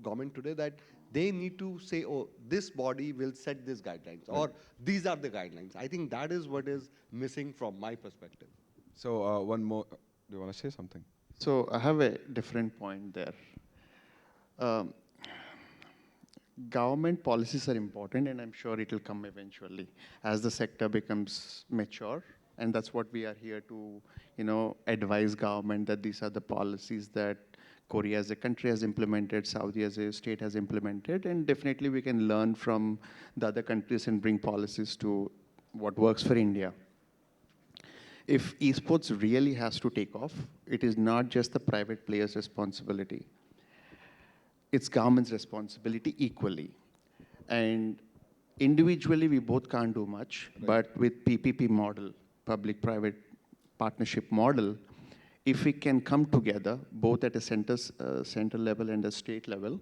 government today that they need to say, oh, this body will set these guidelines, or these are the guidelines. I think that is what is missing from my perspective. So one more, do you want to say something? So I have a different point there. Um, Government policies are important, and I'm sure it will come eventually as the sector becomes mature. And that's what we are here to, advise government that these are the policies that Korea as a country has implemented, Saudi as a state has implemented, and definitely we can learn from the other countries and bring policies to what works for India. If esports really has to take off, it is not just the private players' responsibility. It's government's responsibility equally. And individually, we both can't do much, but with PPP model, public-private partnership model, if we can come together, both at a center level and a state level,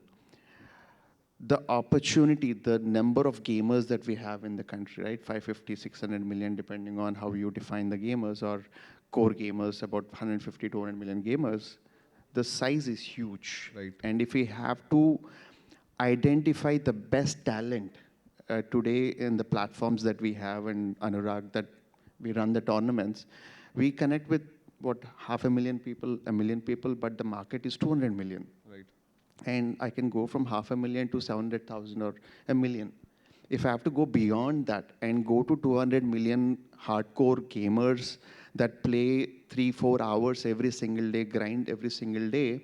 the opportunity, the number of gamers that we have in the country, right? 550, 600 million, depending on how you define the gamers, or core gamers, about 150, 200 million gamers, the size is huge. Right. And if we have to identify the best talent today in the platforms that we have, and Anurag, that we run the tournaments, we connect with, what, 500,000 people, 1 million people, but the market is 200 million. Right. And I can go from 500,000 to 700,000 or 1 million. If I have to go beyond that and go to 200 million hardcore gamers that play 3-4 hours every single day, grind every single day,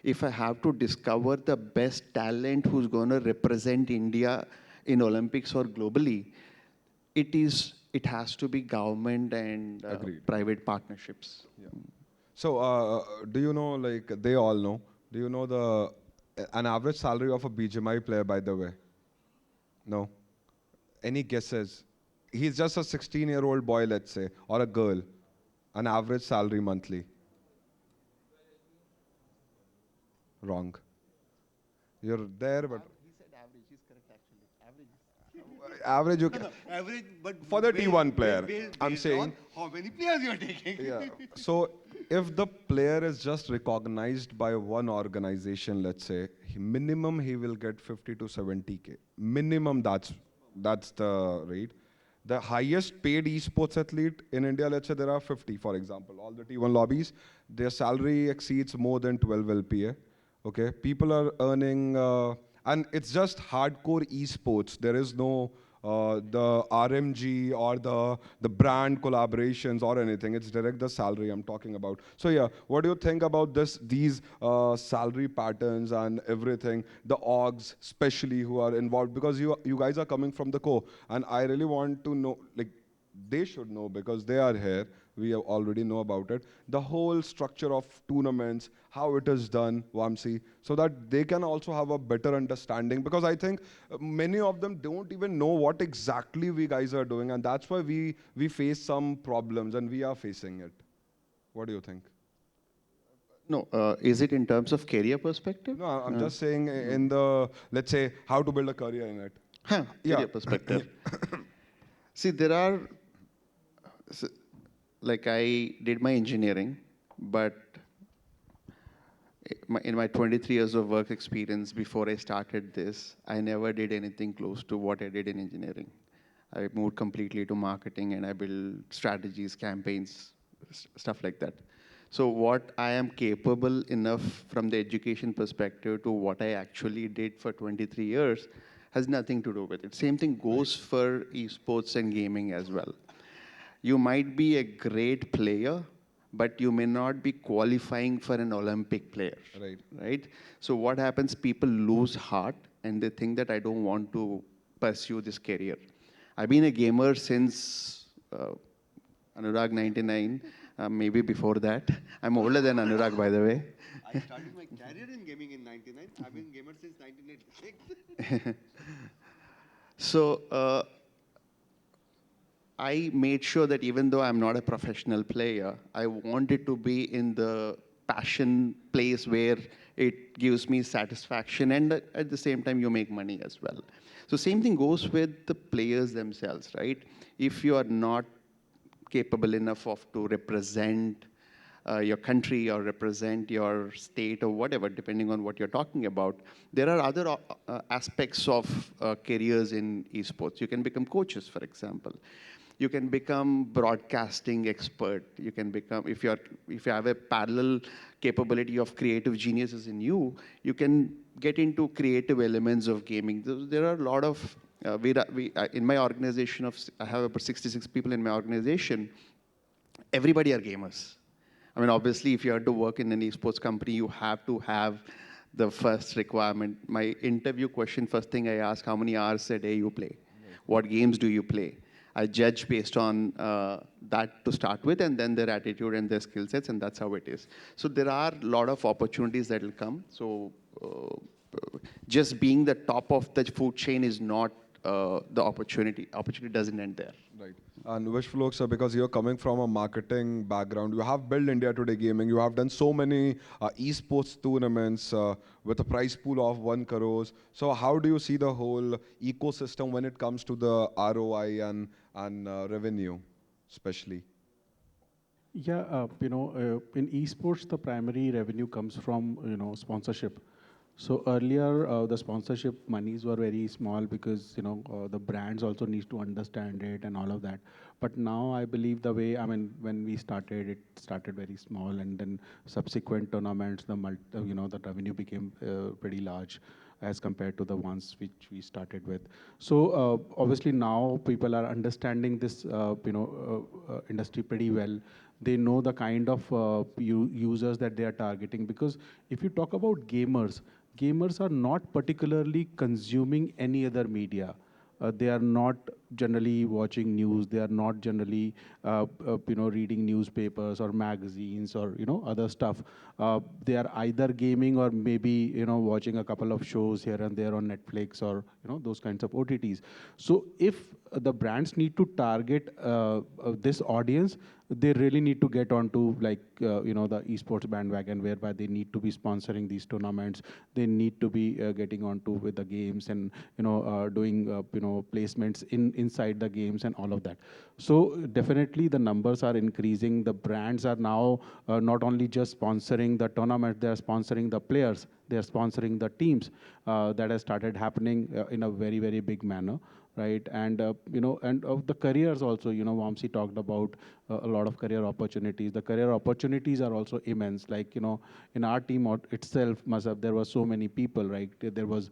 if I have to discover the best talent who's going to represent India in Olympics or globally, it has to be government and private partnerships. Yeah. So do you know, like they all know, do you know an average salary of a BGMI player, by the way? No? Any guesses? He's just a 16-year-old boy, let's say, or a girl. An average salary monthly. Wrong. You're there, but... He said average. He's correct, actually. Average, you can... Average, but For the T1 player, I'm saying... how many players you are taking. Yeah. So if the player is just recognized by one organization, let's say, minimum he will get 50 to 70K. Minimum, that's the rate. The highest paid esports athlete in India, let's say there are 50, for example. All the T1 lobbies, their salary exceeds more than 12 LPA. Okay, people are earning, and it's just hardcore esports. There is no the RMG or the brand collaborations or anything. It's direct the salary I'm talking about. So yeah, what do you think about these salary patterns and everything? The orgs, especially, who are involved, because you guys are coming from the core, and I really want to know, like, they should know because they are here. We already know about it. The whole structure of tournaments, how it is done, Vamsi, so that they can also have a better understanding. Because I think many of them don't even know what exactly we guys are doing, and that's why we face some problems, and we are facing it. What do you think? No, is it in terms of career perspective? No, I'm just saying in the, let's say, how to build a career in it. Career perspective. See, there are, like, I did my engineering, but in my 23 years of work experience before I started this, I never did anything close to what I did in engineering. I moved completely to marketing, and I built strategies, campaigns, stuff like that. So what I am capable enough from the education perspective to what I actually did for 23 years has nothing to do with it. Same thing goes for esports and gaming as well. You might be a great player, but you may not be qualifying for an Olympic player. Right? So what happens, people lose heart and they think that I don't want to pursue this career. I've been a gamer since Anurag 99, maybe before that. I'm older than Anurag, by the way. I started my career in gaming in 99. I've been a gamer since 1986. So I made sure that even though I'm not a professional player, I wanted to be in the passion place where it gives me satisfaction, and at the same time you make money as well. So same thing goes with the players themselves, right? If you are not capable enough to represent your country or represent your state or whatever, depending on what you're talking about. There are other aspects of careers in esports. You can become coaches, for example. You can become broadcasting expert. You can become, if you have a parallel capability of creative geniuses in you, you can get into creative elements of gaming. There are a lot of, in my organization I have about 66 people in my organization. Everybody are gamers. I mean, obviously, if you have to work in an esports company, you have to have the first requirement. My interview question, first thing I ask, how many hours a day you play? What games do you play? I judge based on that to start with, and then their attitude and their skill sets, and that's how it is. So there are a lot of opportunities that will come. So just being the top of the food chain is not the opportunity. Opportunity doesn't end there. Right. And wish Flok, sir, because you're coming from a marketing background, you have built India Today Gaming, you have done so many esports tournaments with a prize pool of 1 crore. So how do you see the whole ecosystem when it comes to the ROI and revenue, especially? Yeah, in esports, the primary revenue comes from, sponsorship. So earlier, the sponsorship monies were very small because, the brands also need to understand it and all of that. But now I believe when we started, it started very small, and then subsequent tournaments, the revenue became pretty large as compared to the ones which we started with. So obviously now people are understanding this, industry pretty well. They know the kind of users that they are targeting, because if you talk about gamers are not particularly consuming any other media. They are not generally watching news. They are not generally, reading newspapers or magazines or other stuff. They are either gaming or maybe watching a couple of shows here and there on Netflix or those kinds of OTTs. So if the brands need to target this audience, they really need to get onto the esports bandwagon, whereby they need to be sponsoring these tournaments. They need to be getting onto with the games and doing placements inside the games and all of that. So definitely the numbers are increasing. The brands are now not only just sponsoring the tournament, they are sponsoring the players, they are sponsoring the teams. That has started happening in a very, very big manner, right? And and of the careers also, Vamsi talked about a lot of career opportunities. The career opportunities are also immense. Like in our team itself, Mazhab, there were so many people, right? There was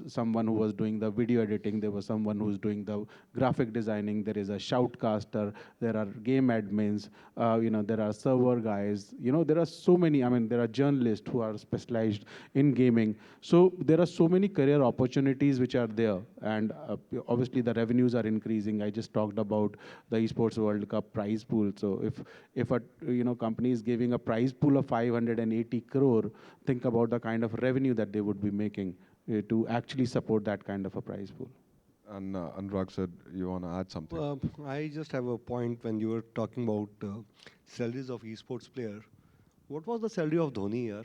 someone who was doing the video editing. There was someone who was doing the graphic designing. There is a shoutcaster. There are game admins. There are server guys. There are so many. I mean, there are journalists who are specialized in gaming. So there are so many career opportunities which are there, and obviously the revenues are increasing. I just talked about the Esports World Cup prize pool. So if a company is giving a prize pool of 580 crore, think about the kind of revenue that they would be making to actually support that kind of a prize pool. And Anurag said you want to add something. I just have a point when you were talking about salaries of esports player. What was the salary of Dhoni here?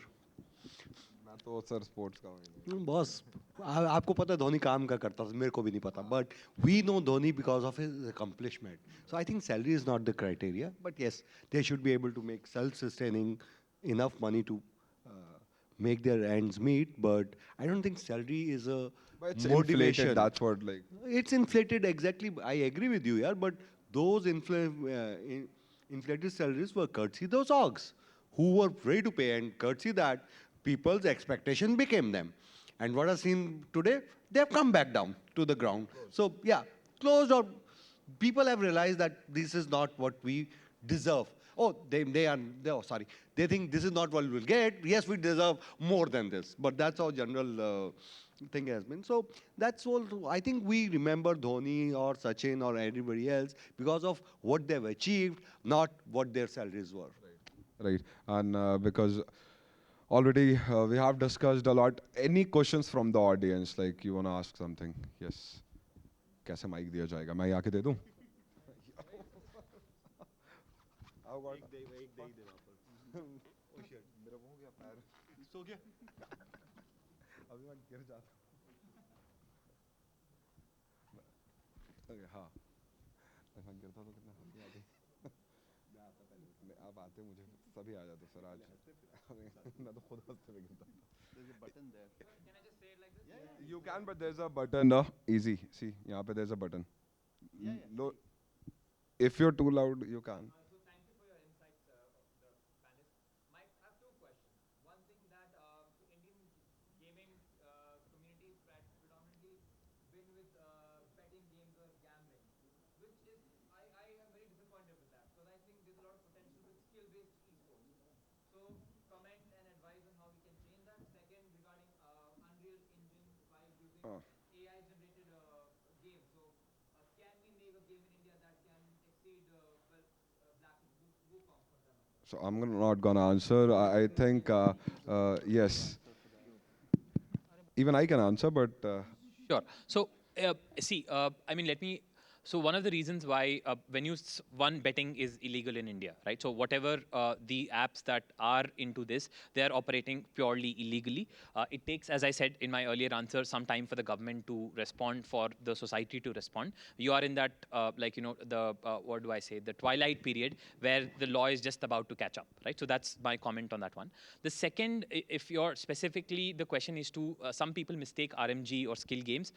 मैं तो sir sports का हूँ। Boss आपको पता है धोनी काम क्या करता था मेरे को भी नहीं पता but we know Dhoni because of his accomplishment so I think salary is not the criteria but yes they should be able to make self sustaining enough money to make their ends meet, but I don't think salary is a But it's motivation. inflated, that's what like. It's inflated, exactly. I agree with you, yeah, but those inflated salaries were courtesy those orgs who were ready to pay, and courtesy that people's expectation became them. And what I've seen today, they have come back down to the ground. So yeah, closed, or people have realized that this is not what we deserve. Oh, sorry. They think this is not what we'll get. Yes, we deserve more than this. But that's our general thing has been. So that's all. I think we remember Dhoni or Sachin or anybody else because of what they've achieved, not what their salaries were. Right. And because already we have discussed a lot. Any questions from the audience? Like you want to ask something? Yes. कैसे mic दिया जाएगा? मैं आके दे दूं? एक दे वहाँ पर। Oh shit, मेरा वो हो गया पैर। सो गया। अभी मैं गिर जाता। Okay, हाँ। मैं गिरता तो कितना हंसी आती। आप आते मुझे सभी आ जाते सर आज मैं तो खुद हंसते हुए गिरता था. There's a button there. You can, but there's a button. Easy. See, यहाँ पे there's a button. Lo- if you're too loud, you can. So thank you for your insights, the panelists. Mike, I have two questions. One thing that the Indian gaming community has predominantly been with betting games or gambling, which is, I am very disappointed with that because I think there's a lot of potential with skill-based esports. So comment and advise on how we can change that. Second, regarding Unreal Engine 5 using Oh. AI-generated games. So can we make a game in India that can exceed Black Wukong, for example? So I'm not gonna answer. I think yes. Even I can answer, but Sure. So, see, I mean, let me. So one of the reasons why when you one betting is illegal in India, right? So whatever the apps that are into this, they are operating purely illegally. It takes, as I said in my earlier answer, some time for the government to respond, for the society to respond. You are in that, like the what do I say, the twilight period where the law is just about to catch up, right? So that's my comment on that one. The second, if you're specifically, the question is to some people mistake RMG or skill games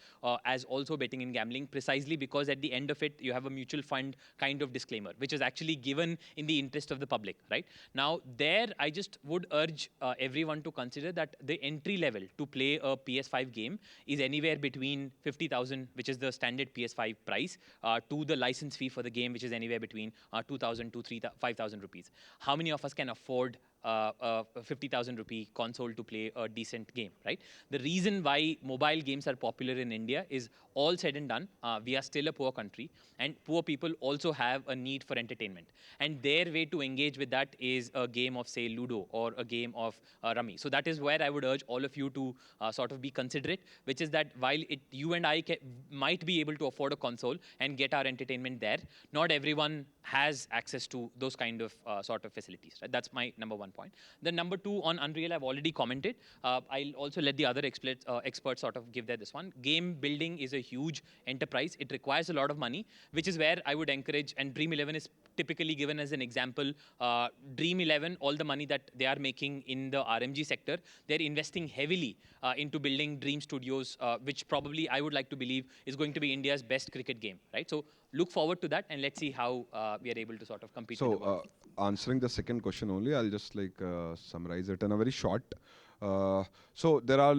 as also betting and gambling, precisely because at the end of it, you have a mutual fund kind of disclaimer, which is actually given in the interest of the public, right? Now, there, I just would urge everyone to consider that the entry level to play a PS5 game is anywhere between 50,000, which is the standard PS5 price, to the license fee for the game, which is anywhere between 2,000 to 5,000 rupees. How many of us can afford a 50,000 rupee console to play a decent game, right? The reason why mobile games are popular in India is, all said and done, we are still a poor country, and poor people also have a need for entertainment. And their way to engage with that is a game of, say, Ludo or a game of Rummy. So that is where I would urge all of you to sort of be considerate, which is that while you and I might be able to afford a console and get our entertainment there, not everyone has access to those kind of sort of facilities. Right? That's my number one point. The number two, on Unreal, I've already commented. I'll also let the other experts sort of give this one. Game building is a huge enterprise. It requires a lot of money, which is where I would encourage, and Dream 11 is typically given as an example. Dream 11, all the money that they are making in the RMG sector, they're investing heavily into building Dream Studios, which probably I would like to believe is going to be India's best cricket game, right? So look forward to that, and let's see how we are able to sort of compete with the world. answering the second question only, I'll just like summarize it in a very short. So there are